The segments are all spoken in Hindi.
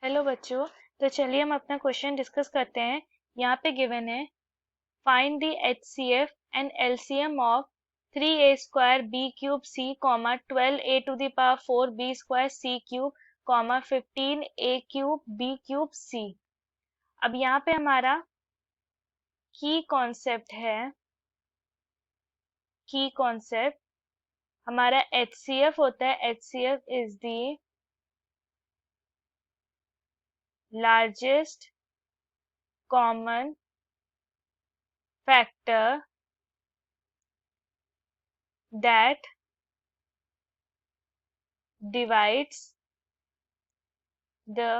हेलो बच्चों। तो चलिए हम अपना क्वेश्चन डिस्कस करते हैं। यहाँ पे गिवन है find the HCF and LCM of 3a square b cube c comma 12a to the power 4 b square c cube comma 15a cube b cube c। अब यहाँ पे हमारा की कॉन्सेप्ट हमारा HCF होता है। HCF is the largest common factor that divides the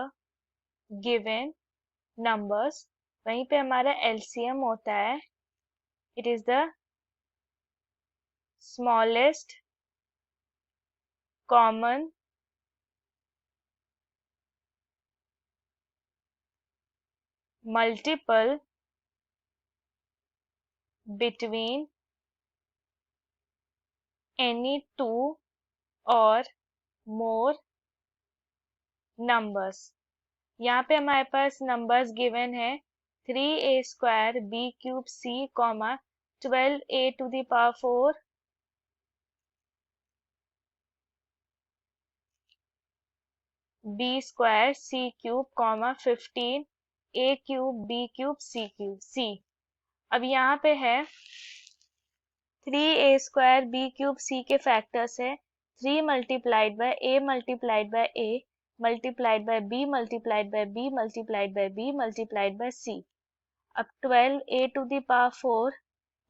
given numbers। वहीं पे हमारा LCM होता है, it is the smallest common multiple between any two or more numbers। यहाँ पे हमारे पास नंबर्स गिवन है 3a square b cube c comma 12a to the power 4 b square c cube comma 15a cube b cube c cube c। अब यहाँ पे है 3a square b cube c के फैक्टर्स है 3 multiplied by a multiplied by a multiplied by b multiplied by b multiplied by b multiplied by c। अब 12a to the power 4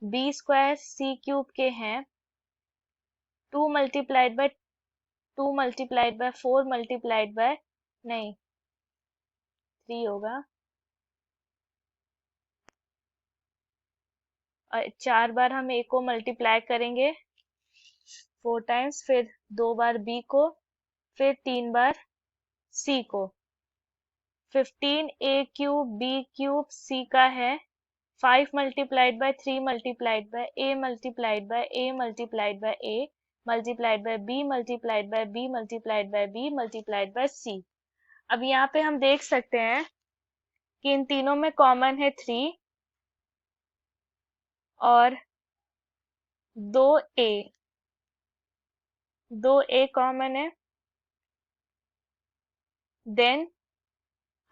b square c cube के हैं 2 multiplied by 2 multiplied bye 4 multiplied bye नहीं 3 होगा और 4 बार हम a को मल्टीप्लाई करेंगे 4 टाइम्स, फिर 2 बार b को, फिर 3 बार c को। 15a cube b cube c का है 5 multiplied by 3 multiplied by a multiplied by a multiplied by a multiplied by b multiplied by b multiplied by b multiplied by c। अब यहाँ पे हम देख सकते हैं कि इन तीनों में कॉमन है 3 और 2a कॉमन है। देन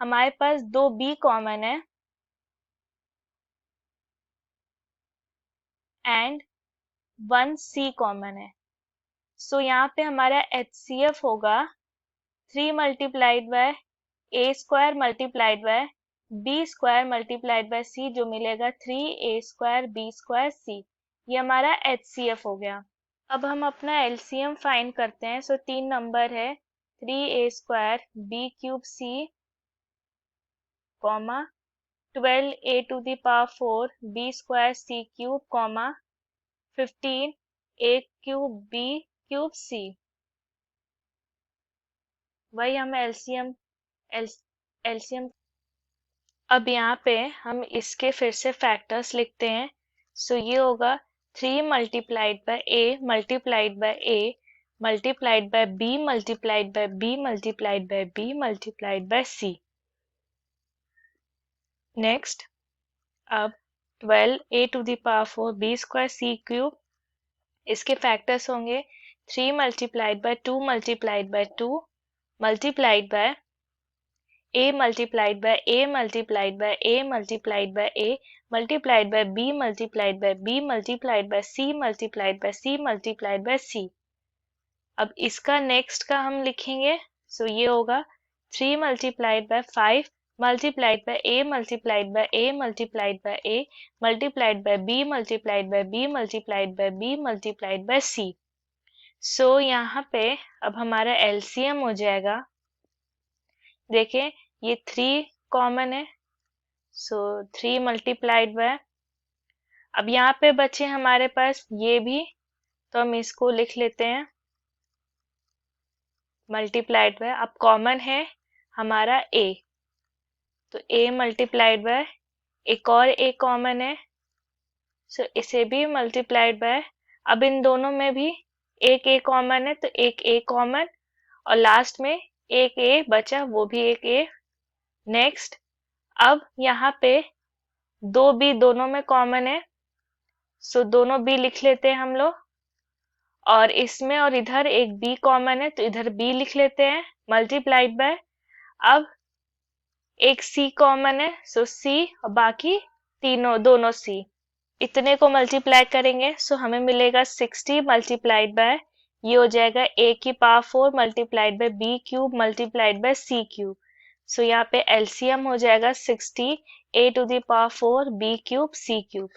हमारे पास 2b कॉमन है एंड 1c कॉमन है। सो यहाँ पे हमारा HCF होगा 3 multiplied by a square multiplied by b square multiplied by c, जो मिलेगा 3a square b square c। ये हमारा HCF हो गया। अब हम अपना LCM फाइंड करते हैं। सो 3 नंबर है 3a square b cube c comma 12a to the power 4 b square c cube comma 15a cube b cube c। वही हमें एलसीएम। अब यहाँ पे हम इसके फिर से फैक्टर्स लिखते हैं। सो ये होगा 3 multiplied by a multiplied by a multiplied by b multiplied by b multiplied by b multiplied by c। Next अब 12a to the power 4 b square c cube, इसके फैक्टर्स होंगे 3 multiplied by 2 multiplied by 2 multiplied by a multiplied by a multiplied by a multiplied by a multiplied by b multiplied by b multiplied by c multiplied by c multiplied by c। अब इसका नेक्स्ट का हम लिखेंगे। सो ये होगा 3 multiplied bye 5 multiplied by a multiplied by a multiplied by a multiplied by b multiplied by b multiplied by b multiplied by c। सो यहाँ पे अब हमारा LCM हो जाएगा, देखें ये 3 कॉमन है। सो 3 मल्टीप्लाइड बाय, अब यहाँ पे बचे हमारे पास ये भी, तो हम इसको लिख लेते हैं मल्टीप्लाइड बाय। अब कॉमन है हमारा a, तो a मल्टीप्लाइड बाय एक और a कॉमन है, सो इसे भी मल्टीप्लाइड बाय। अब इन दोनों में भी एक a कॉमन है, तो एक a कॉमन और लास्ट में एक ए बचा, वो भी एक ए। नेक्स्ट, अब यहाँ पे दो बी दोनों में कॉमन है, सो दोनों बी लिख लेते हैं हम लोग। और इसमें और इधर एक बी कॉमन है, तो इधर बी लिख लेते हैं, मल्टीप्लाइड बाय, अब एक सी कॉमन है, सो सी, और बाकी तीनों दोनों सी, इतने को मल्टीप्लाई करेंगे, सो हमें मिलेगा 60 मल्टीप्लाइड बाय, ये हो जाएगा ए की power 4 multiplied by b cube multiplied by c cube. So यहाँ पे एलसीएम हो जाएगा 60 a to the power 4 b cube c cube.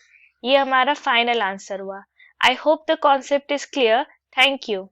ये हमारा फाइनल आंसर हुआ। I hope the concept is clear. Thank you.